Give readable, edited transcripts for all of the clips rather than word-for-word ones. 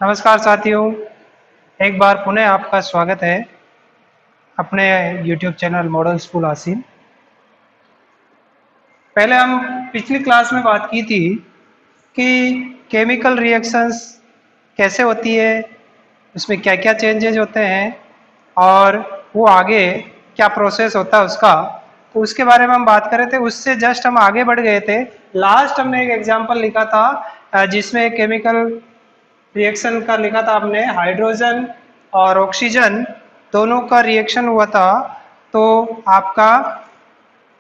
नमस्कार साथियों, एक बार पुनः आपका स्वागत है अपने YouTube channel model school Asim. पहले हम पिछली क्लास में बात की थी कि केमिकल रिएक्शंस कैसे होती है, उसमें क्या क्या चेंजेज होते हैं और वो आगे क्या प्रोसेस होता है उसका, तो उसके बारे में हम बात कर रहे थे। उससे जस्ट हम आगे बढ़ गए थे। लास्ट हमने एक एग्जाम्पल लिखा था जिसमें केमिकल रिएक्शन का लिखा था आपने, हाइड्रोजन और ऑक्सीजन दोनों का रिएक्शन हुआ था तो आपका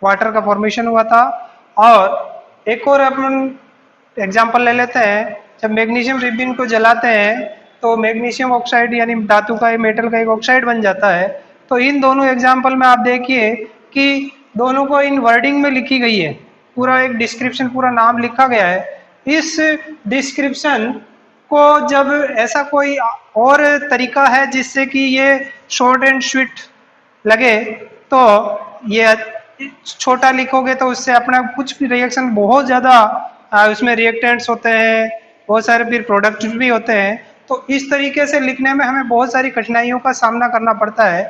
वाटर का फॉर्मेशन हुआ था। और एक और अपन एग्जांपल ले लेते हैं, जब मैग्नीशियम रिबिन को जलाते हैं तो मैग्नीशियम ऑक्साइड यानी धातु का मेटल का एक ऑक्साइड बन जाता है। तो इन दोनों एग्जांपल में आप देखिए कि दोनों को इन वर्डिंग में लिखी गई है, पूरा एक डिस्क्रिप्शन, पूरा नाम लिखा गया है। इस डिस्क्रिप्शन को जब ऐसा कोई और तरीका है जिससे कि ये शॉर्ट एंड स्वीट लगे, तो ये छोटा लिखोगे तो उससे अपना कुछ भी रिएक्शन बहुत ज़्यादा उसमें रिएक्टेंट्स होते हैं, बहुत सारे फिर प्रोडक्ट भी होते हैं। तो इस तरीके से लिखने में हमें बहुत सारी कठिनाइयों का सामना करना पड़ता है।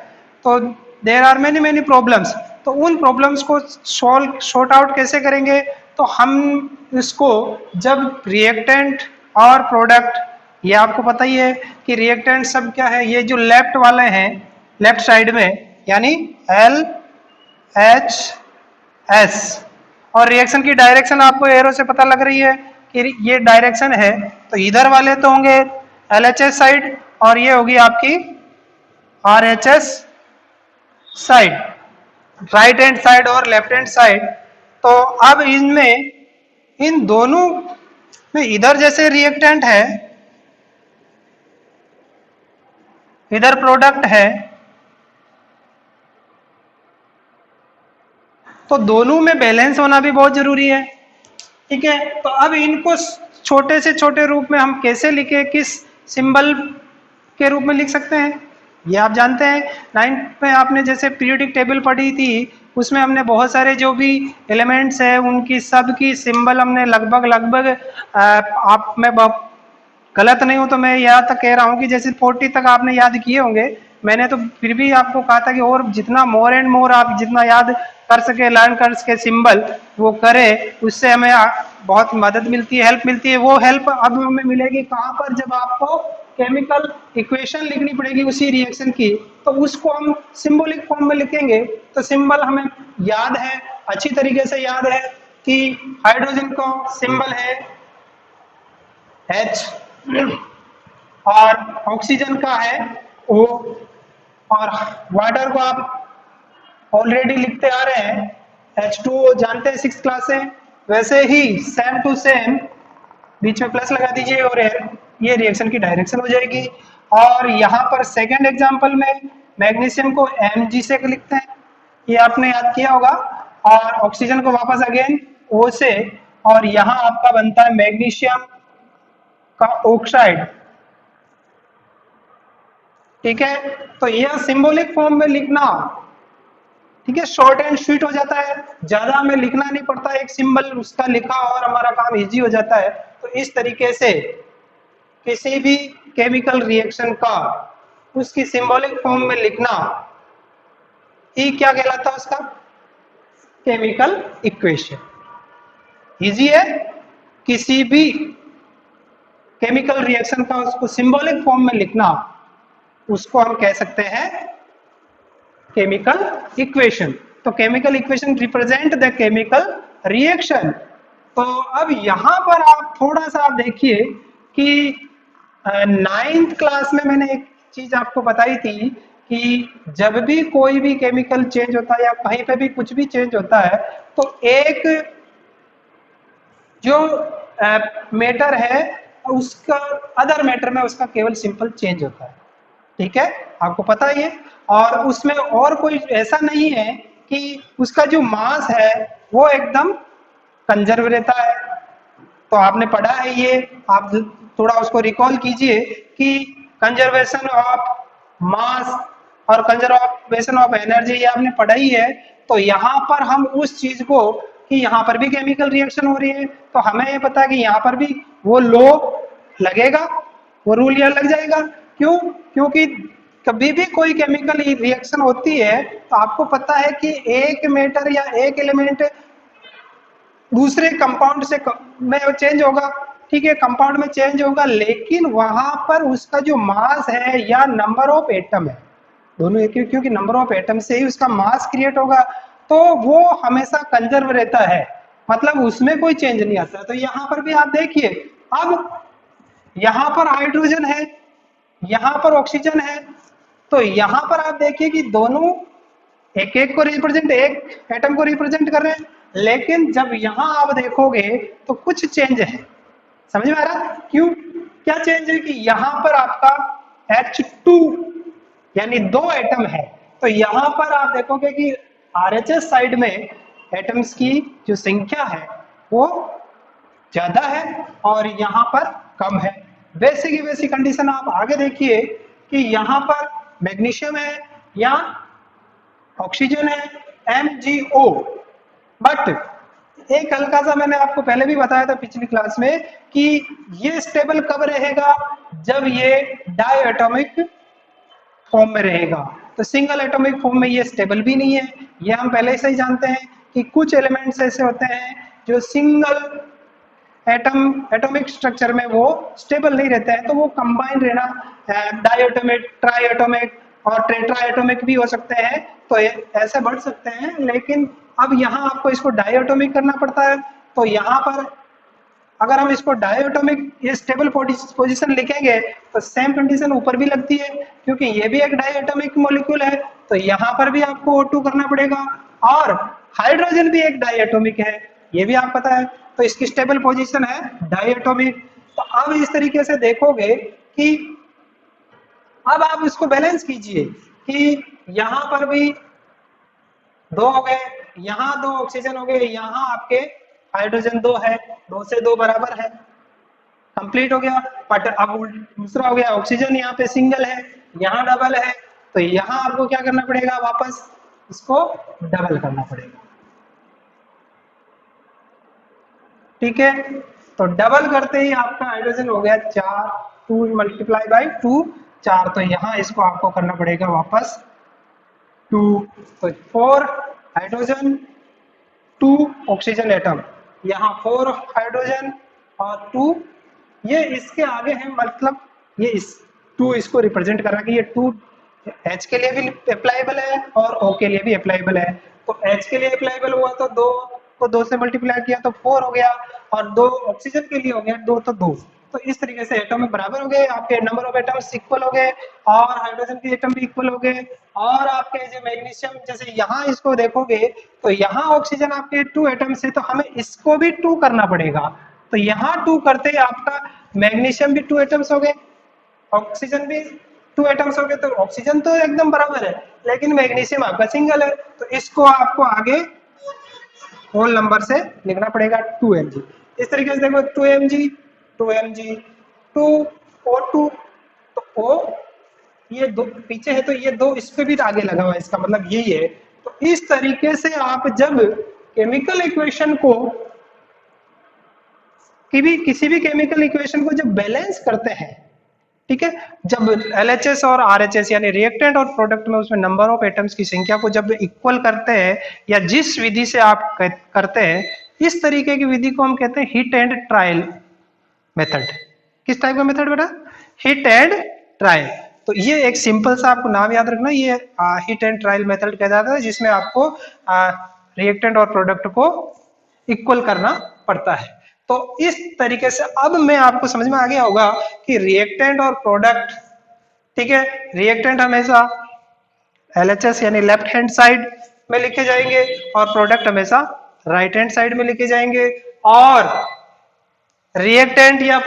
तो there are many many problems. तो उन प्रॉब्लम्स को सॉर्ट आउट कैसे करेंगे? तो हम इसको जब रिएक्टेंट और प्रोडक्ट, ये आपको पता ही है कि रिएक्टेंट सब क्या है, ये जो लेफ्ट वाले हैं लेफ्ट साइड में, यानी एल एच एस। और रिएक्शन की डायरेक्शन आपको एरो से पता लग रही है कि ये डायरेक्शन है, तो इधर वाले तो होंगे एल एच एस साइड और ये होगी आपकी R H S side, right hand side और लेफ्ट हैंड साइड। तो अब इनमें इन दोनों में इधर जैसे रिएक्टेंट है, इधर प्रोडक्ट है, तो दोनों में बैलेंस होना भी बहुत जरूरी है। ठीक है, तो अब इनको छोटे से छोटे रूप में हम कैसे लिखे, किस सिंबल के रूप में लिख सकते हैं, ये आप जानते हैं। 9th में आपने जैसे पीरियोडिक टेबल पढ़ी थी, उसमें हमने बहुत सारे जो भी एलिमेंट्स है उनकी सब की सिंबल हमने लगभग लगभग आप मैं गलत नहीं हूं तो मैं यहाँ तक कह रहा हूँ कि जैसे 40 तक आपने याद किए होंगे। मैंने तो फिर भी आपको कहा था कि और जितना मोर एंड मोर आप जितना याद कर सके, लर्न कर सके सिंबल, वो करे, उससे हमें बहुत मदद मिलती है, हेल्प मिलती है। वो हेल्प अब हमें मिलेगी कहाँ पर, जब आपको केमिकल इक्वेशन लिखनी पड़ेगी उसी रिएक्शन की, तो उसको हम सिंबॉलिक फॉर्म में लिखेंगे। तो सिंबल हमें याद है, अच्छी तरीके से याद है कि हाइड्रोजन को सिंबल है H और ऑक्सीजन का है O, और वाटर को आप ऑलरेडी लिखते आ रहे हैं H2O, जानते हैं 6th क्लास से। वैसे ही सेम टू सेम बीच में प्लस लगा दीजिए और ये रिएक्शन की डायरेक्शन हो जाएगी। और यहाँ पर सेकंड एग्जांपल में मैग्नीशियम को Mg से लिखते हैं, ये आपने याद किया होगा, और ऑक्सीजन को वापस अगेन O से, और यहाँ आपका बनता है मैग्नीशियम का ऑक्साइड। ठीक है, तो यह सिंबॉलिक फॉर्म में लिखना, ठीक है, शॉर्ट एंड स्वीट हो जाता है, ज्यादा हमें लिखना नहीं पड़ता, एक सिंबल उसका लिखा और हमारा काम इजी हो जाता है। तो इस तरीके से किसी भी केमिकल रिएक्शन का उसकी सिंबॉलिक फॉर्म में लिखना ही क्या कहलाता है उसका, केमिकल इक्वेशन। इजी है, किसी भी केमिकल रिएक्शन का उसको सिंबॉलिक फॉर्म में लिखना, उसको हम कह सकते हैं केमिकल इक्वेशन। तो chemical equation represent the chemical reaction. तो अब यहां पर आप थोड़ा सा आप देखिए कि 9th क्लास में मैंने एक चीज आपको बताई थी कि जब भी कोई भी केमिकल चेंज होता है या कहीं पे भी कुछ भी चेंज होता है, तो एक जो मैटर है उसका अदर मैटर में उसका केवल सिंपल चेंज होता है। ठीक है, आपको पता ही है। और उसमें और कोई ऐसा नहीं है कि उसका जो मास है वो एकदम कंजर्व रहता है। तो आपने पढ़ा है ये, आप थोड़ा उसको रिकॉल कीजिए कि कंजर्वेशन ऑफ मास और कंजर्वेशन ऑफ एनर्जी, ये आपने पढ़ा ही है। तो यहाँ पर हम उस चीज को कि यहाँ पर भी केमिकल रिएक्शन हो रही है, तो हमें ये पता है कि यहाँ पर भी वो लॉ लगेगा। वो रूल यहाँ लग जाएगा। क्यों? क्योंकि कभी भी कोई केमिकल रिएक्शन होती है तो आपको पता है कि एक मेटर या एक एलिमेंट दूसरे कंपाउंड से में चेंज होगा, ठीक है, कंपाउंड में चेंज होगा, लेकिन वहां पर उसका जो मास है या नंबर ऑफ एटम है, दोनों एक ही, क्योंकि नंबर ऑफ एटम से ही उसका मास क्रिएट होगा, तो वो हमेशा कंजर्व रहता है, मतलब उसमें कोई चेंज नहीं आता। तो यहाँ पर भी आप देखिए, अब यहाँ पर हाइड्रोजन है, यहाँ पर ऑक्सीजन है, तो यहाँ पर आप देखिए कि दोनों एक एक को रिप्रेजेंट, एक एटम को रिप्रेजेंट कर रहे हैं, लेकिन जब यहां आप देखोगे तो कुछ चेंज है। समझ में आ रहा? क्यों? क्या चेंज है कि यहां पर आपका H2 यानी दो एटम है, तो यहां पर आप देखोगे कि RHS साइड में एटम्स की जो संख्या है वो ज्यादा है और यहाँ पर कम है। वैसे की वैसी कंडीशन आप आगे देखिए कि यहाँ पर मैग्नीशियम है या ऑक्सीजन है MgO, बट एक हल्का सा मैंने आपको पहले भी बताया था पिछली क्लास में कि ये स्टेबल कब रहेगा, जब ये डाई एटॉमिक फॉर्म में रहेगा। तो सिंगल एटॉमिक फॉर्म में ये स्टेबल भी नहीं है, ये हम पहले से ही जानते हैं कि कुछ एलिमेंट्स ऐसे होते हैं जो सिंगल एटॉमिक स्ट्रक्चर में वो स्टेबल नहीं रहते हैं, तो वो कंबाइन रहना डाइएटॉमिक, ट्राइएटॉमिक और टेट्राएटॉमिक भी हो सकते हैं, तो ऐसे बढ़ सकते हैं। लेकिन अब यहाँ आपको इसको डाइएटॉमिक करना पड़ता है, तो यहाँ पर अगर हम इसको डाइएटॉमिक ये स्टेबल पोजीशन लिखेंगे तो सेम कंडीशन ऊपर भी लगती है, क्योंकि ये भी एक डाइएटॉमिक मॉलिक्यूल है, तो यहाँ पर भी आपको O2 करना पड़ेगा, और हाइड्रोजन भी एक डाइएटॉमिक है, ये भी आप पता है, तो इसकी स्टेबल पोजीशन है डाइएटॉमिक। तो अब इस तरीके से देखोगे कि अब आप इसको बैलेंस कीजिए कि यहाँ पर भी दो हो गए, यहाँ दो ऑक्सीजन हो गए, यहाँ आपके हाइड्रोजन दो है, दो से दो बराबर है, कंप्लीट हो गया। बट अब दूसरा हो गया, ऑक्सीजन यहाँ पे सिंगल है, यहाँ डबल है, तो यहाँ आपको क्या करना पड़ेगा, वापस इसको डबल करना पड़ेगा, ठीक है। तो डबल करते ही आपका हाइड्रोजन हो गया 4, 2 मल्टीप्लाई बाई 2 4, तो यहाँ इसको आपको करना पड़ेगा वापस 2, तो 4 हाइड्रोजन 2 ऑक्सीजन एटम, यहाँ 4 हाइड्रोजन और 2 ये इसके आगे है, मतलब ये इस 2 इसको रिप्रेजेंट कर रहा है कि ये 2 H के लिए भी अप्लाइबल है और O के लिए भी अप्लाइबल है। तो H के लिए अप्लाइबल हुआ तो 2 को 2 से मल्टीप्लाई किया तो 4 हो गया, और 2 ऑक्सीजन के लिए हो गया 2 तो 2। तो इस तरीके से एटम में बराबर हो गए, आपके नंबर ऑफ एटम्स इक्वल हो गए और हाइड्रोजन के एटम भी इक्वल हो गए। और आपके जो मैग्नीशियम, जैसे यहाँ इसको देखोगे तो यहाँ ऑक्सीजन आपके 2 एटम्स है, तो हमें इसको भी 2 करना पड़ेगा, तो यहाँ 2 करते आपका मैग्नीशियम भी 2 एटम्स हो गए, ऑक्सीजन भी 2 एटम्स हो गए, तो ऑक्सीजन तो एकदम बराबर है, लेकिन मैग्नीशियम आपका सिंगल है, तो इसको आपको आगे होल नंबर से लिखना पड़ेगा 2mg। इस तरीके से देखो 2mg 2mg 2O2, तो O ये दो पीछे है, तो ये दो इस पे भी आगे लगा हुआ है, इसका मतलब यही है। तो इस तरीके से आप जब केमिकल इक्वेशन को किसी भी केमिकल इक्वेशन को जब बैलेंस करते हैं, ठीक है, जब LHS और RHS यानी रिएक्टेंट और प्रोडक्ट में उसमें नंबर ऑफ एटम्स की संख्या को जब इक्वल करते हैं, या जिस विधि से आप करते हैं, इस तरीके की विधि को हम कहते हैं हिट एंड ट्रायल मेथड। किस टाइप का मेथड बेटा? Hit and trial. तो ये एक सिंपल सा आपको नाम याद रखना, ये हिट एंड ट्रायल मेथड कहा जाता है, जिसमें आपको रिएक्टेंट और प्रोडक्ट को इक्वल करना पड़ता है। तो इस तरीके से अब मैं आपको समझ में आ गया होगा कि रिएक्टेंट और प्रोडक्ट, ठीक है, रिएक्टेंट हमेशा LHS यानी लेफ्ट हैंड साइड में लिखे जाएंगे और प्रोडक्ट हमेशा राइट हैंड साइड में लिखे जाएंगे। और रिएक्टेंट या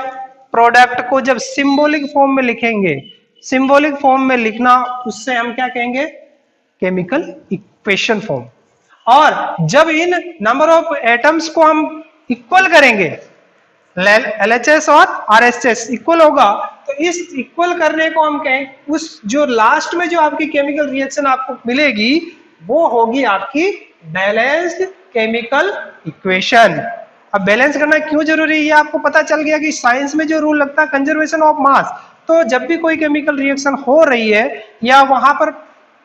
प्रोडक्ट को जब सिंबॉलिक फॉर्म में लिखेंगे, सिंबॉलिक फॉर्म में लिखना, उससे हम क्या कहेंगे? Chemical equation form. और जब इन नंबर ऑफ एटम्स को हम इक्वल करेंगे, LHS और RHS इक्वल होगा, तो इस इक्वल करने को हम कहें, उस जो लास्ट में जो आपकी केमिकल रिएक्शन आपको मिलेगी वो होगी आपकी बैलेंस्ड केमिकल इक्वेशन। अब बैलेंस करना क्यों जरूरी है, ये आपको पता चल गया कि साइंस में जो रूल लगता है कंजर्वेशन ऑफ मास, तो जब भी कोई केमिकल रिएक्शन हो रही है या वहां पर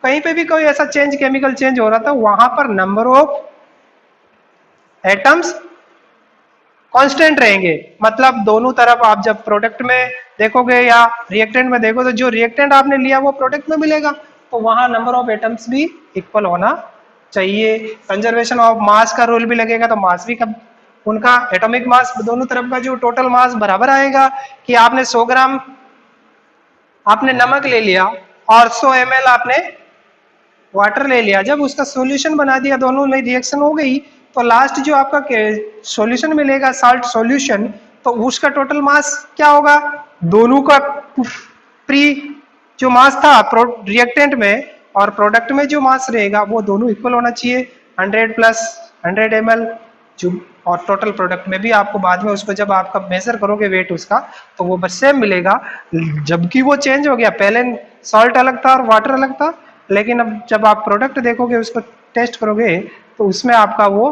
कहीं पे भी कोई ऐसा चेंज केमिकल चेंज हो रहा था, वहां पर नंबर ऑफ एटम्स कांस्टेंट रहेंगे। मतलब दोनों तरफ आप जब प्रोडक्ट में देखोगे या रिएक्टेंट में देखो, तो जो रिएक्टेंट आपने लिया वो प्रोडक्ट में मिलेगा, तो वहां नंबर ऑफ एटम्स भी इक्वल होना चाहिए। कंजर्वेशन ऑफ मास का रूल भी लगेगा, तो मास भी कब उनका एटॉमिक मास दोनों तरफ का जो टोटल मास बराबर आएगा। कि आपने 100 ग्राम आपने नमक ले लिया और 100 ml आपने वाटर ले लिया, जब उसका सॉल्यूशन बना दिया, दोनों में रिएक्शन हो गई, तो लास्ट जो आपका सॉल्यूशन मिलेगा साल्ट सॉल्यूशन, तो उसका टोटल मास क्या होगा, दोनों का प्री जो मास था रिएक्टेंट में और प्रोडक्ट में जो मास रहेगा वो दोनों इक्वल होना चाहिए। 100 प्लस 100 ml जो, और टोटल प्रोडक्ट में भी आपको बाद में उसको जब आपका मेजर करोगे वेट उसका, तो वो बस सेम मिलेगा। जबकि वो चेंज हो गया, पहले सॉल्ट अलग था और वाटर अलग था, लेकिन अब जब आप प्रोडक्ट देखोगे उसको टेस्ट करोगे तो उसमें आपका वो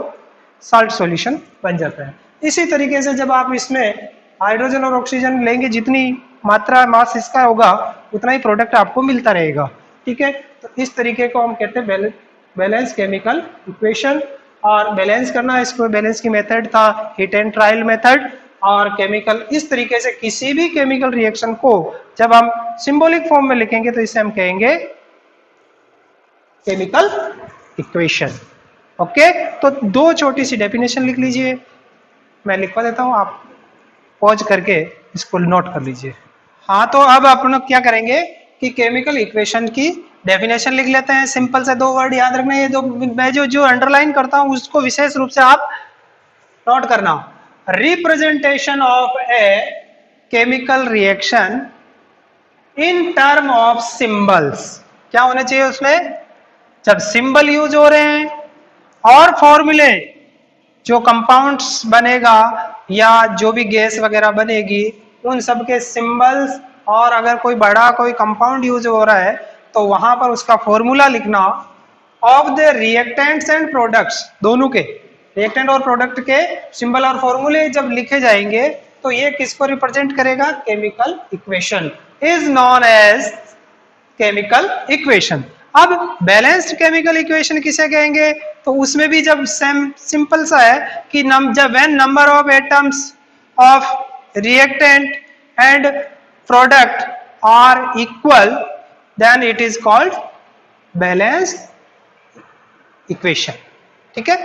साल्ट सॉल्यूशन बन जाता है। इसी तरीके से जब आप इसमें हाइड्रोजन और ऑक्सीजन लेंगे, जितनी मात्रा मास इसका होगा उतना ही प्रोडक्ट आपको मिलता रहेगा। ठीक है, तो इस तरीके को हम कहते हैं बैलेंस केमिकल इक्वेशन। और बैलेंस करना, इसको बैलेंस की मेथड था हिट एंड ट्रायल मेथड। और केमिकल इस तरीके से किसी भी केमिकल रिएक्शन को जब हम सिंबॉलिक फॉर्म में लिखेंगे तो इसे हम कहेंगे केमिकल इक्वेशन। ओके, तो दो छोटी सी डेफिनेशन लिख लीजिए, मैं लिखवा देता हूं, आप पॉज करके इसको नोट कर लीजिए। हाँ, तो अब अपन लोग क्या करेंगे कि केमिकल इक्वेशन की डेफिनेशन लिख लेते हैं। सिंपल से दो वर्ड याद रखना, ये दो मैं जो अंडरलाइन करता हूं उसको विशेष रूप से आप नोट करना। Representation of a chemical reaction in term of symbols. क्या होना चाहिए उसमें, जब सिंबल यूज हो रहे हैं और फॉर्मूले जो कंपाउंड्स बनेगा या जो भी गैस वगैरह बनेगी उन सब के सिंबल्स, और अगर कोई बड़ा कोई कंपाउंड यूज हो रहा है तो वहां पर उसका फॉर्मूला लिखना of the reactants and products, दोनों के रिएक्टेंट और प्रोडक्ट के सिंबल और फॉर्मूले जब लिखे जाएंगे तो ये किसको रिप्रेजेंट करेगा, chemical equation is known as chemical equation. अब बैलेंस्ड केमिकल इक्वेशन किसे कहेंगे, तो उसमें भी जब सेम सिंपल सा है कि जब when number of atoms of reactant and product are equal then it is called balanced equation. ठीक है,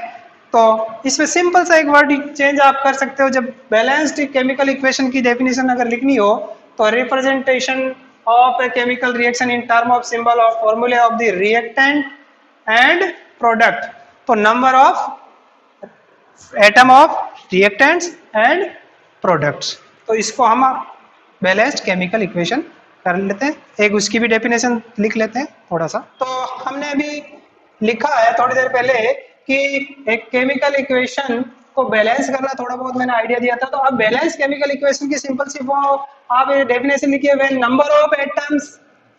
तो इसमें सिंपल सा एक वर्ड चेंज आप कर सकते हो। जब बैलेंस्ड केमिकल इक्वेशन की डेफिनेशन अगर लिखनी हो तो representation of a chemical reaction in term of symbol or formula of the reactant and product, तो number of atom of reactants and products, तो इसको हम बैलेंस्ड केमिकल इक्वेशन कर लेते हैं। एक उसकी भी डेफिनेशन लिख लेते हैं थोड़ा सा। तो हमने अभी लिखा है थोड़ी देर पहले कि एक केमिकल इक्वेशन को बैलेंस करना, थोड़ा बहुत मैंने आइडिया दिया था। तो अब बैलेंस केमिकल इक्वेशन की सिंपल सी वो आप डेफिनेशन लिखिए, when number of atoms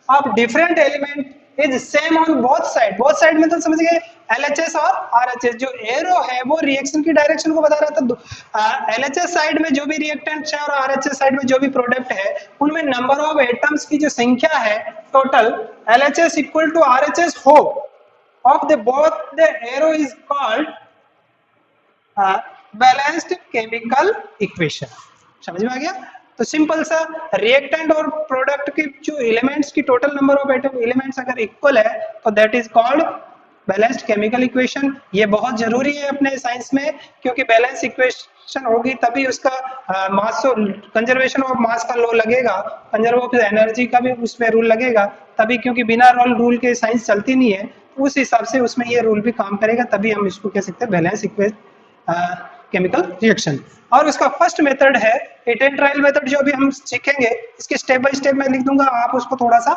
of different element is same on both side. Both side में तो समझ गए LHS और RHS, जो एरो है वो रिएक्शन की डायरेक्शन को बता रहा था। LHS साइड में जो भी रिएक्टेंट्स है और RHS साइड में जो भी प्रोडक्ट है उनमें नंबर ऑफ एटम्स की जो संख्या है total LHS equal to RHS हो of the both the arrow is called balanced chemical equation। समझ में आ गया। तो सिंपल सा रिएक्टेंट और प्रोडक्ट के जो एलिमेंट्स की total number of atom elements अगर इक्वल है तो that is called balanced chemical equation. ये बहुत जरूरी है अपने साइंस में, क्योंकि बैलेंस इक्वेशन होगी तभी उसका मास कंजर्वेशन ऑफ मास का लॉ लगेगा, कंजर्व ऑफ एनर्जी का भी उसमें रूल लगेगा तभी, क्योंकि बिना रूल के साइंस चलती नहीं है। उस हिसाब से उसमें ये रूल भी काम करेगा, तभी हम इसको कह सकते हैं बैलेंस केमिकल रिएक्शन। और उसका फर्स्ट मेथड है हिट एंड ट्रायल मेथड, जो अभी हम सीखेंगे। इसके स्टेप बाय स्टेप मैं लिख दूंगा, आप उसको थोड़ा सा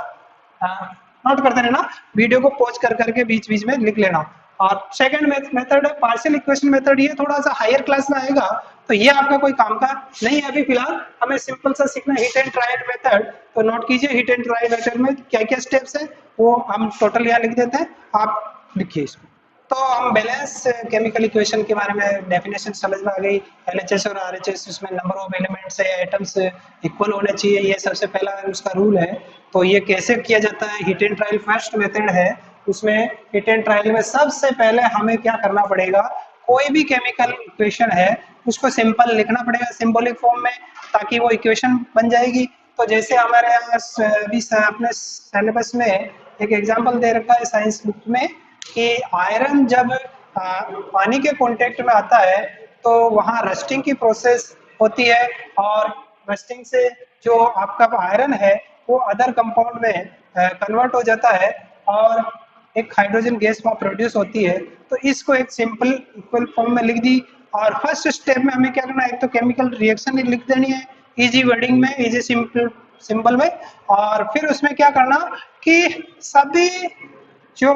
नोट करते रहना, वीडियो को पॉज कर करके बीच बीच में लिख लेना। और सेकंड मेथड है पार्शियल इक्वेशन मेथड, ये थोड़ा सा हायर क्लास में आएगा, तो ये आपका कोई काम का नहीं है। अभी फिलहाल हमें सिंपल सा सीखना हिट एंड ट्रायल मेथड। तो नोट कीजिए हिट एंड ट्रायल मेथड में क्या क्या स्टेप्स है वो हम टोटल यहाँ लिख देते हैं, आप लिखिए इसको। तो हम बैलेंस केमिकल इक्वेशन के बारे में डेफिनेशन समझ में आ गई। एलएचएस और आरएचएस, उसमें नंबर ऑफ एलिमेंट्स है, एटम्स इक्वल होने चाहिए, ये सबसे पहला उसका रूल है। तो ये कैसे किया जाता है? Hit and trial first method है। उसमें हिट एंड ट्रायल में सबसे पहले हमें क्या करना पड़ेगा, कोई भी केमिकल इक्वेशन है उसको सिंपल लिखना पड़ेगा सिंबॉलिक फॉर्म में, ताकि वो इक्वेशन बन जाएगी। तो जैसे हमारे यहाँ अभी अपने सिलेबस में एक एग्जांपल दे रखा है साइंस बुक में कि आयरन जब पानी के कांटेक्ट में आता है तो वहाँ रस्टिंग की प्रोसेस होती है, और रस्टिंग से जो आपका आयरन है वो अदर कंपाउंड में कन्वर्ट हो जाता है और एक हाइड्रोजन गैस वहाँ प्रोड्यूस होती है। तो इसको एक सिंपल इक्वल फॉर्म में लिख दी। और फर्स्ट स्टेप में हमें क्या करना है, एक तो केमिकल रिएक्शन लिख देनी है इजी वर्डिंग में, इजी सिंपल सिंबल में। और फिर उसमें क्या करना कि सभी जो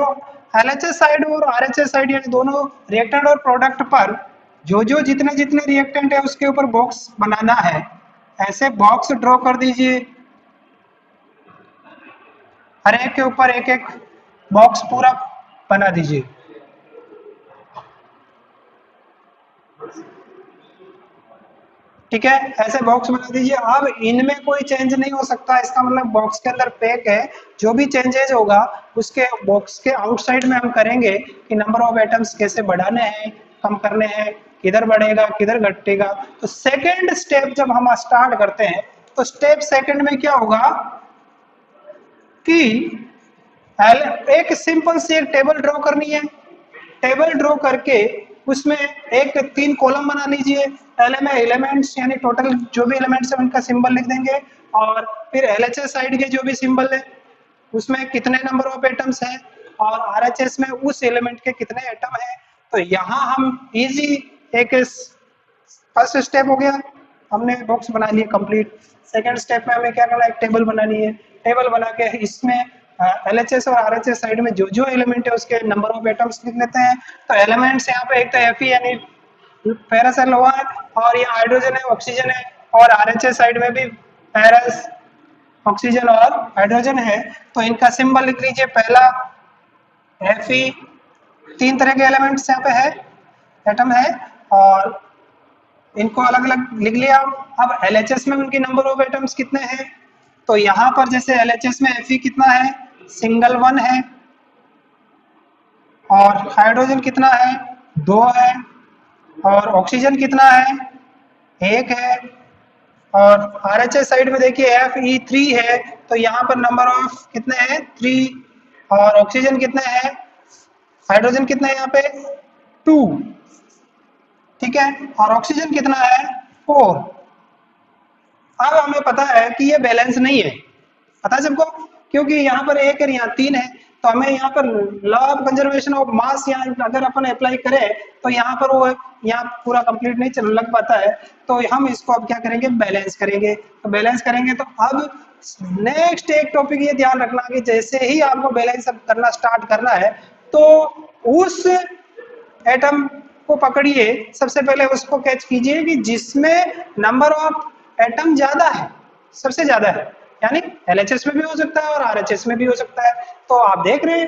एलएचएस साइड और आरएचएस साइड यानी दोनों रिएक्टेंट और प्रोडक्ट पर जो जो जितने जितने रिएक्टेंट है उसके ऊपर बॉक्स बनाना है। ऐसे बॉक्स ड्रॉ कर दीजिए, हर एक के ऊपर एक एक बॉक्स पूरा बना दीजिए। ठीक है, ऐसे बॉक्स बना दीजिए। अब इनमें कोई चेंज नहीं हो सकता, इसका मतलब बॉक्स के अंदर पैक है, जो भी चेंजेज होगा उसके बॉक्स के आउटसाइड में हम करेंगे कि नंबर ऑफ एटम्स कैसे बढ़ाने हैं, कम करने हैं, किधर बढ़ेगा किधर घटेगा। तो सेकेंड स्टेप जब हम स्टार्ट करते हैं तो स्टेप सेकेंड में क्या होगा कि एक सिंपल सी एक टेबल ड्रॉ करनी है। टेबल ड्रॉ करके उसमें एक 3 कॉलम बना लीजिए। पहले में एलिमेंट्स यानी टोटल जो भी एलिमेंट्स है उनका सिंबल लिख देंगे, और फिर एलएचएस साइड के जो भी सिंबल है उसमें कितने नंबर ऑफ एटम्स हैं और आरएचएस में उस एलिमेंट के कितने एटम हैं। तो यहाँ हम इजी एक फर्स्ट स्टेप हो गया, हमने बॉक्स बना लिए कंप्लीट। सेकंड स्टेप में हमें क्या करना है, एक टेबल बनानी है। टेबल बना के इसमें एलएचएस और आरएचएस साइड में जो जो एलिमेंट है उसके नंबर ऑफ एटम्स लिख लेते हैं। तो एलिमेंट्स यहाँ पे एक तो Fe यानी पैरासेल हुआ है, और ये हाइड्रोजन है, ऑक्सीजन है, और आरएचएस साइड में भी पैरस ऑक्सीजन और हाइड्रोजन है। तो इनका सिंबल लिख लीजिए। पहला Fe, 3 तरह के एलिमेंट्स यहाँ पे है, एटम है, और इनको अलग अलग लिख लिया। अब एलएचएस में उनके नंबर ऑफ एटम्स कितने हैं, तो यहाँ पर जैसे एलएचएस में Fe कितना है, सिंगल 1 है, और हाइड्रोजन कितना है, 2 है, और ऑक्सीजन कितना है, 1 है, और आरएचएस साइड में देखिए Fe3 है, तो यहाँ पर नंबर ऑफ कितने हैं, 3, और ऑक्सीजन कितने हैं, हाइड्रोजन कितने हैं यहाँ पे, 2। ठीक है, और ऑक्सीजन कितना है, 4। अब हमें पता है कि ये बैलेंस नहीं है, पता है सबको, क्योंकि यहाँ पर 1 है, यहाँ 3 है। तो हमें यहाँ पर law of conservation of mass यहाँ अगर अपन अप्लाई करें तो यहाँ पर वो यहाँ पूरा कंप्लीट नहीं चल लग पाता है। तो हम इसको अब क्या करेंगे, बैलेंस करेंगे। तो बैलेंस करेंगे तो अब नेक्स्ट एक टॉपिक ये ध्यान रखना कि जैसे ही आपको बैलेंस करना स्टार्ट करना है तो उस एटम को पकड़िए, सबसे पहले उसको कैच कीजिए कि जिसमें नंबर ऑफ एटम ज्यादा है, सबसे ज्यादा है, यानी एलएचएस में भी हो सकता है और आरएचएस में भी हो सकता है। तो आप देख रहे हैं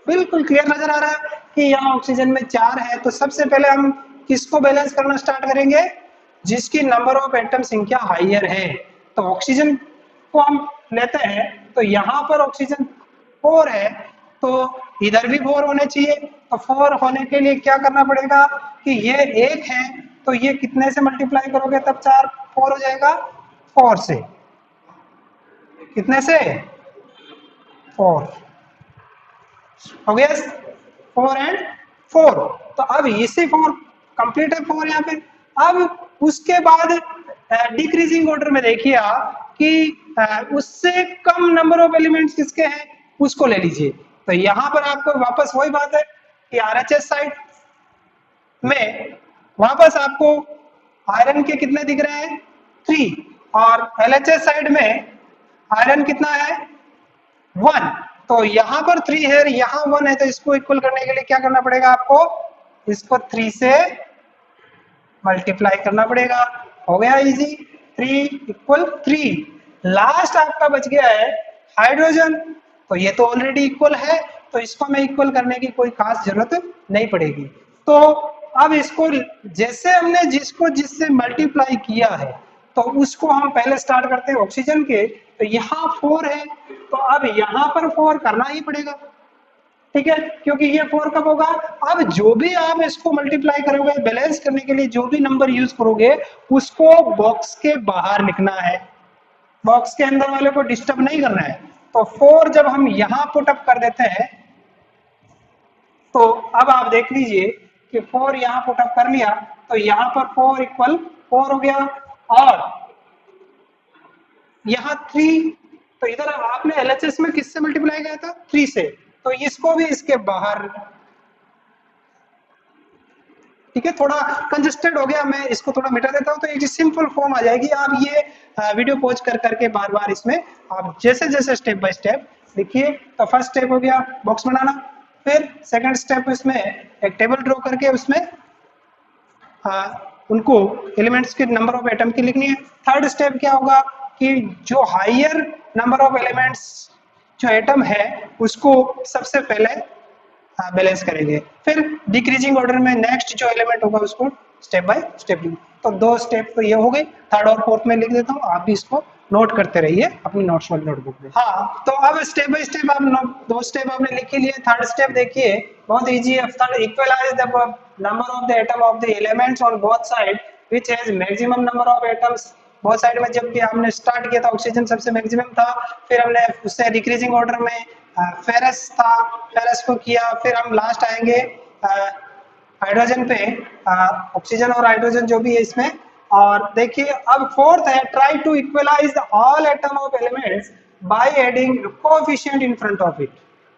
बिल्कुल क्लियर नजर आ रहा है कि यहाँ ऑक्सीजन में 4 है। तो सबसे पहले हम किसको बैलेंस करना स्टार्ट करेंगे, जिसकी नंबर ऑफ एटम संख्या हाइयर है। तो ऑक्सीजन को हम लेते हैं, तो यहाँ पर ऑक्सीजन 4 है, तो इधर भी 4 होने चाहिए। तो 4 होने के लिए क्या करना पड़ेगा कि ये 1 है, तो ये कितने से मल्टीप्लाई करोगे तब 4 4 हो जाएगा, 4 से, कितने से, 4 हो गया, 4 एंड 4। तो अब इसी 4 कंप्लीट है, 4 यहाँ पे। अब उसके बाद डिक्रीजिंग ऑर्डर में देखिए आप कि उससे कम नंबर ऑफ एलिमेंट्स किसके हैं उसको ले लीजिए। तो यहाँ पर आपको वापस वही बात है कि आरएचएस साइड में वापस आपको आयरन के कितने दिख रहे हैं, 3, और एलएचएस साइड में आयरन कितना है, 1। तो यहाँ पर 3 है, यहाँ 1 है, तो इसको इक्वल करने के लिए क्या करना पड़ेगा आपको, इसको 3 से मल्टीप्लाई करना पड़ेगा। हो गया इजी, 3 इक्वल 3। लास्ट आपका बच गया है हाइड्रोजन, तो ये तो ऑलरेडी इक्वल है, तो इसको हमें इक्वल करने की कोई खास जरूरत नहीं पड़ेगी। तो अब इसको जैसे हमने जिसको जिससे मल्टीप्लाई किया है तो उसको हम पहले स्टार्ट करते हैं ऑक्सीजन के, तो यहाँ 4 है तो अब यहाँ पर 4 करना ही पड़ेगा, ठीक है, क्योंकि ये 4 कब होगा, अब जो भी आप इसको मल्टीप्लाई करोगे बैलेंस करने के लिए जो भी नंबर यूज करोगे उसको बॉक्स के बाहर लिखना है, बॉक्स के अंदर वाले को डिस्टर्ब नहीं करना है। तो 4 जब हम यहां पुट अप कर देते हैं तो अब आप देख लीजिए कि 4 यहां पुट अप कर लिया तो यहां पर 4 इक्वल 4 हो गया, और यहाँ 3, तो इधर आपने एलएचएस में किससे मल्टीप्लाई किया था, 3 से, तो इसको भी इसके बाहर, ठीक है, थोड़ा कंजेस्टेड हो गया, मैं इसको थोड़ा मिटा देता हूं तो एक सिंपल फॉर्म आ जाएगी। आप ये वीडियो पॉज कर करके बार बार इसमें आप जैसे जैसे स्टेप बाय स्टेप देखिए। तो फर्स्ट स्टेप हो गया बॉक्स बनाना, फिर सेकंड स्टेप इसमें एक टेबल ड्रॉ करके उसमें उनको एलिमेंट्स के नंबर ऑफ एटम की लिखनी है। थर्ड स्टेप क्या होगा कि जो हायर नंबर ऑफ एलिमेंट्स जो एटम है उसको सबसे पहले बैलेंस करेंगे, फिर डिक्रीजिंग ऑर्डर में नेक्स्ट जो एलिमेंट होगा उसको स्टेप बाय स्टेप लिखेंगे। तो 2 स्टेप तो ये हो गई, थर्ड और फोर्थ में लिख देता हूँ, आप भी इसको नोट करते रहिए अपनी नोट्स वाली नोटबुक में। हाँ, तो अब स्टेप बाय स्टेप आप 2 स्टेप आपने लिख ही लिए। थर्ड स्टेप देखिए बहुत इजी है, third equalize the number of the atom of the elements on both side which has maximum number of atoms. बहुत साइड में जब भी हमने स्टार्ट किया था ऑक्सीजन सबसे मैक्सिमम था, फिर हमने उससे डिक्रीजिंग ऑर्डर में फेरस था, फेरस को किया, फिर हम लास्ट आएंगे हाइड्रोजन पे, ऑक्सीजन और हाइड्रोजन जो भी है इसमें। और देखिए अब फोर्थ है try to equalize all atom of elements by adding coefficient in front of it.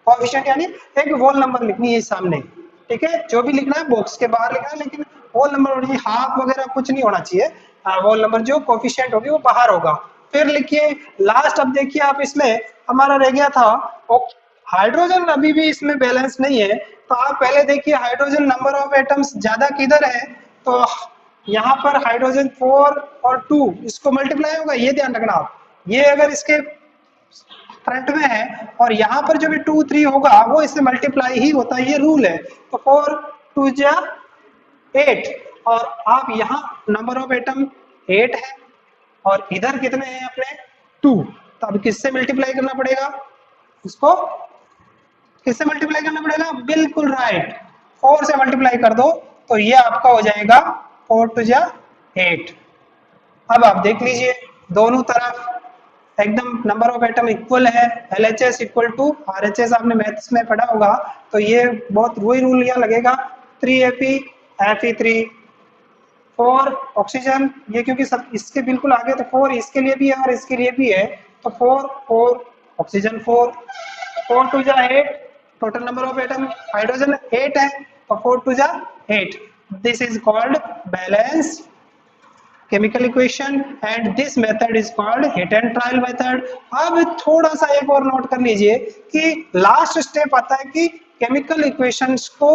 Coefficient यानी एक होल नंबर लिखनी है सामने, ठीक है, जो भी लिखना है बॉक्स के बाहर लिखना है, लेकिन होल नंबर होनी, हाफ वगैरह कुछ नहीं होना चाहिए, होल नंबर जो कोएफिशिएंट होगी वो बाहर होगा। फिर लिखिए लास्ट, अब देखिए आप इसमें हमारा रह गया था हाइड्रोजन, अभी भी इसमें बैलेंस नहीं है, तो आप पहले देखिए हाइड्रोजन नंबर ऑफ एटम्स ज्यादा किधर है, तो यहाँ पर हाइड्रोजन 4 और 2 इसको मल्टीप्लाई होगा, ये ध्यान रखना आप, ये अगर इसके फ्रंट में है और यहाँ पर जो भी 2 3 होगा वो इससे मल्टीप्लाई ही होता है, ये रूल है। तो 4 2 जा 8, और आप यहाँ नंबर ऑफ एटम 8 है और इधर कितने हैं अपने 2, तो अब किससे मल्टीप्लाई करना पड़ेगा, इसको किससे मल्टीप्लाई करना पड़ेगा, बिल्कुल राइट, 4 से मल्टीप्लाई कर दो तो ये आपका हो जाएगा 4 2 जा 8। अब आप देख लीजिए दोनों तरफ एकदम नंबर ऑफ एटम इक्वल है, LHS इक्वल टू RHS, आपने मैथ्स में पढ़ा होगा, तो ये बहुत वही रूल यहाँ लगेगा, 3Fe Fe3 4 ऑक्सीजन, ये क्योंकि सब इसके बिल्कुल आगे तो 4 इसके लिए भी है और इसके लिए भी है, तो 4 4 ऑक्सीजन 4 4 2 जा 8, total number of atom hydrogen 8 है, तो 4 2 जा 8, this is called balanced chemical equation and this method is called hit and trial method. अब थोड़ा सा एक और नोट कर लीजिए कि लास्ट स्टेप आता है कि केमिकल इक्वेशंस को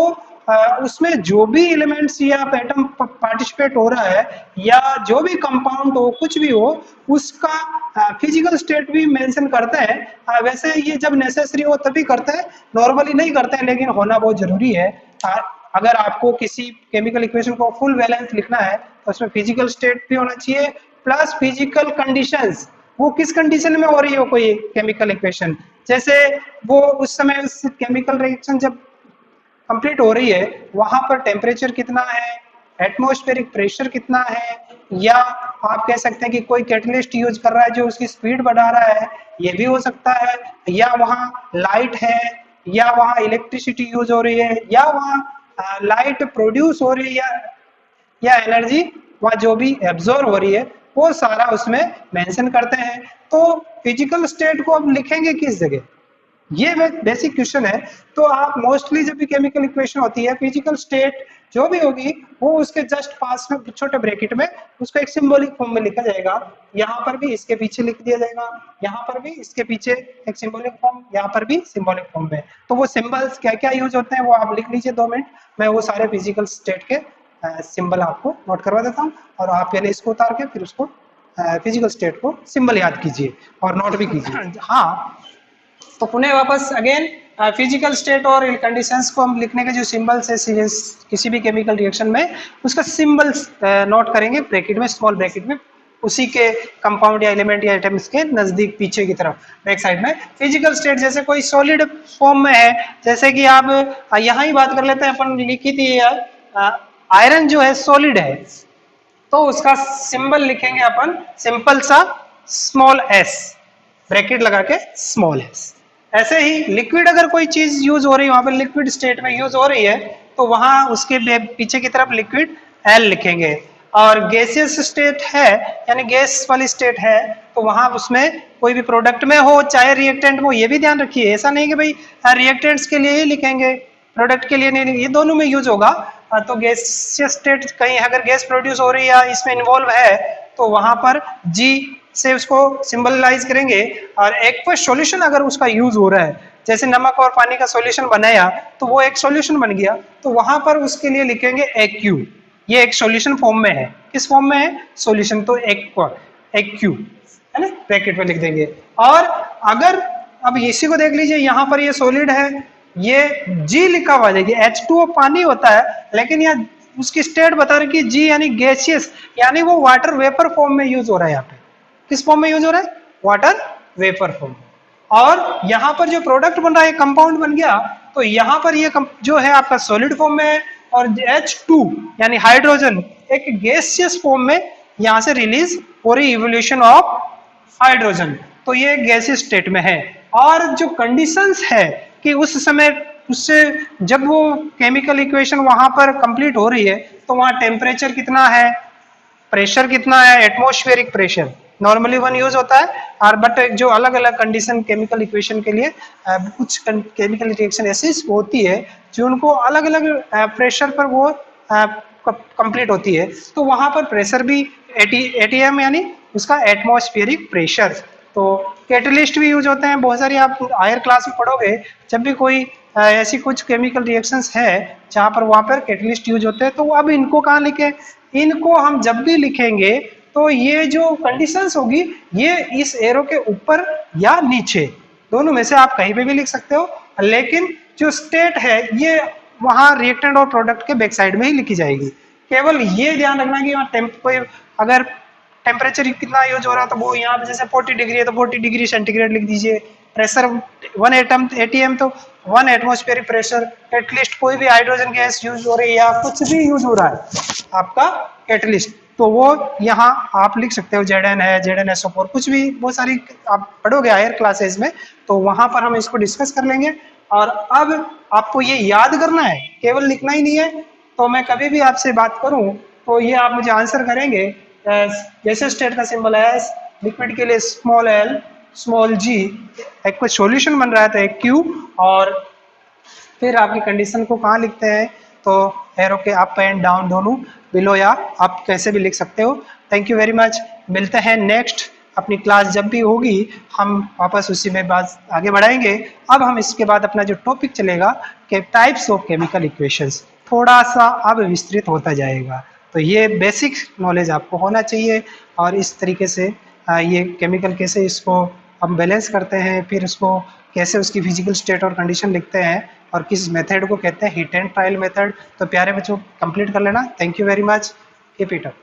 उसमें जो भी एलिमेंट्स या एटम पार्टिसिपेट हो रहा है या जो भी कंपाउंड हो कुछ भी हो उसका फिजिकल स्टेट भी मेंशन करते हैं। वैसे ये जब नेसेसरी हो तभी करते हैं, नॉर्मली नहीं करते हैं, लेकिन होना बहुत जरूरी है। अगर आपको किसी केमिकल इक्वेशन को फुल बैलेंस लिखना है तो उसमें फिजिकल स्टेट भी होना चाहिए प्लस फिजिकल कंडीशंस, वो किस कंडीशन में हो रही हो कोई केमिकल इक्वेशन, जैसे वो उस समय उस केमिकल रिएक्शन जब कंप्लीट हो रही है वहां पर टेम्परेचर कितना है, एटमॉस्फेरिक प्रेशर कितना है, या आप कह सकते हैं कि कोई कैटलिस्ट यूज कर रहा है जो उसकी स्पीड बढ़ा रहा है, ये भी हो सकता है, या वहाँ लाइट है, या वहाँ इलेक्ट्रिसिटी यूज हो रही है, या वहाँ लाइट प्रोड्यूस हो रही है, या एनर्जी वहाँ जो भी एब्जॉर्ब हो रही है वो सारा उसमें मेंशन करते हैं। तो फिजिकल स्टेट को अब लिखेंगे किस जगह, ये बेसिक क्वेश्चन है। तो आप मोस्टली जब भी केमिकल इक्वेशन होती है फिजिकल स्टेट जो भी होगी वो उसके जस्ट पास में छोटे ब्रैकेट में उसको एक सिंबॉलिक फॉर्म में लिखा जाएगा, यहाँ पर भी इसके पीछे लिख दिया जाएगा, यहाँ पर भी इसके पीछे एक सिंबॉलिक फॉर्म, यहाँ पर भी सिंबॉलिक फॉर्म में। तो वो सिंबल्स क्या क्या यूज होते हैं वो आप लिख लीजिए 2 मिनट, मैं वो सारे फिजिकल स्टेट के सिंबल आपको नोट करवा देता हूँ और आप पहले इसको उतार के फिर उसको फिजिकल स्टेट को सिंबल याद कीजिए और नोट भी कीजिए। हाँ, तो पुनः वापस अगेन फिजिकल स्टेट और कंडीशंस को हम लिखने के जो सिंबल्स है किसी भी केमिकल रिएक्शन में, उसका सिंबल्स नोट करेंगे ब्रैकेट में, स्मॉल ब्रैकेट में, उसी के कंपाउंड या एलिमेंट या आइटम्स के नजदीक पीछे की तरफ बैक साइड में। फिजिकल स्टेट जैसे कोई सॉलिड फॉर्म में है, जैसे कि आप यहाँ ही बात कर लेते हैं, अपन लिखी थी आयरन जो है सॉलिड है, तो उसका सिंबल लिखेंगे अपन सिंपल सा स्मॉल एस, ब्रैकेट लगा के स्मॉल एस। ऐसे ही लिक्विड अगर कोई चीज यूज हो रही है, वहां पर लिक्विड स्टेट में यूज हो रही है, तो वहां उसके पीछे की तरफ लिक्विड एल लिखेंगे। और गैसियस स्टेट है, यानी गैस वाली स्टेट है, तो वहां उसमें कोई भी प्रोडक्ट में हो चाहे रिएक्टेंट में हो, ये भी ध्यान रखिए, ऐसा नहीं कि भाई रिएक्टेंट्स के लिए ही लिखेंगे, प्रोडक्ट के लिए नहीं, ये दोनों में यूज होगा। तो गैसियस स्टेट कहीं अगर गैस प्रोड्यूस हो रही है या इसमें इन्वॉल्व है, तो वहां पर जी से उसको सिंबलाइज करेंगे। और एक्वस सॉल्यूशन अगर उसका यूज हो रहा है, जैसे नमक और पानी का सॉल्यूशन बनाया तो वो एक सॉल्यूशन बन गया, तो वहां पर उसके लिए लिखेंगे एक्यू, ये एक सॉल्यूशन फॉर्म में है। किस फॉर्म में है? सॉल्यूशन, तो एक्यू है ना, ब्रैकेट में लिख देंगे। और अगर अब इसी को देख लीजिए, यहाँ पर ये सॉलिड है, ये जी लिखा हुआ, देखिए H2O पानी होता है, लेकिन यहाँ उसकी स्टेट बता रही है जी, यानी गैसियस, यानी वो वाटर वेपर फॉर्म में यूज हो रहा है। यहाँ पे किस फॉर्म में यूज हो रहा है? Water vapour form. और यहाँ पर जो प्रोडक्ट बन रहा है, कंपाउंड बन गया, तो यहाँ पर ये जो है आपका सॉलिड फॉर्म में है, और H2 यानी हाइड्रोजन एक गैसियस फॉर्म में यहाँ से रिलीज हो रही, इवोल्यूशन ऑफ हाइड्रोजन, तो ये गैसियस स्टेट में है। और जो कंडीशंस है कि उस समय उससे जब वो केमिकल इक्वेशन वहां पर कंप्लीट हो रही है, तो वहां टेम्परेचर कितना है, प्रेशर कितना है, atmospheric pressure normally one use होता है। और बट जो अलग अलग कंडीशन केमिकल इक्वेशन के लिए कुछ केमिकल रिएक्शन ऐसी होती है जो उनको अलग अलग प्रेशर पर वो कंप्लीट होती है, तो वहां पर प्रेशर भी एटीएम यानी उसका एटमॉस्फेरिक प्रेशर। तो कैटलिस्ट भी यूज होते हैं बहुत सारी, आप हायर क्लास में पढ़ोगे, जब भी कोई ऐसी कुछ केमिकल रिएक्शंस है जहां पर वहां पर कैटलिस्ट यूज होते हैं। तो अब इनको कहाँ लिखे? इनको हम जब भी लिखेंगे तो ये जो कंडीशंस होगी, ये इस एरो के ऊपर या नीचे, दोनों में से आप कहीं पे भी लिख सकते हो, लेकिन जो स्टेट है ये वहां रिएक्टेंट और प्रोडक्ट के बैक साइड में ही लिखी जाएगी। केवल ये ध्यान रखना कि कोई अगर टेम्परेचर कितना यूज हो रहा है, तो वो यहाँ पे जैसे 40 डिग्री है तो 40 डिग्री सेंटीग्रेड लिख दीजिए। प्रेशर 1 एटीएम तो 1 एटमॉस्फेरिक प्रेशर। एटलीस्ट कोई भी हाइड्रोजन गैस यूज हो रही है या कुछ भी यूज हो रहा है आपका कैटलिस्ट, तो वो यहाँ आप लिख सकते हो, Zn है, ZnSO4, कुछ भी, बहुत सारी आप पढ़ोगे हायर क्लासेस में, तो वहां पर हम इसको डिस्कस कर लेंगे। और अब आपको ये याद करना है, केवल लिखना ही नहीं है। तो मैं कभी भी आपसे बात करूं तो ये आप मुझे आंसर करेंगे, जैसे स्टेट का सिंबल है एस, लिक्विड के लिए स्मॉल एल, स्मॉल जी, एक कोई सॉल्यूशन बन रहा है तो एक क्यू, और फिर आपकी कंडीशन को कहाँ लिखते हैं, तो एरो के अप एंड डाउन दोनों, बिलो या आप कैसे भी लिख सकते हो। थैंक यू वेरी मच, मिलते हैं नेक्स्ट अपनी क्लास जब भी होगी, हम वापस उसी में बात आगे बढ़ाएंगे। अब हम इसके बाद अपना जो टॉपिक चलेगा कि टाइप्स ऑफ केमिकल इक्वेशंस, थोड़ा सा अब विस्तृत होता जाएगा। तो ये बेसिक नॉलेज आपको होना चाहिए, और इस तरीके से ये केमिकल कैसे इसको हम बैलेंस करते हैं, फिर उसको कैसे उसकी फिजिकल स्टेट और कंडीशन लिखते हैं, और किस मेथड को कहते हैं, हीट एंड ट्रायल मेथड। तो प्यारे बच्चों, कंप्लीट कर लेना। Thank you very much, keep it up.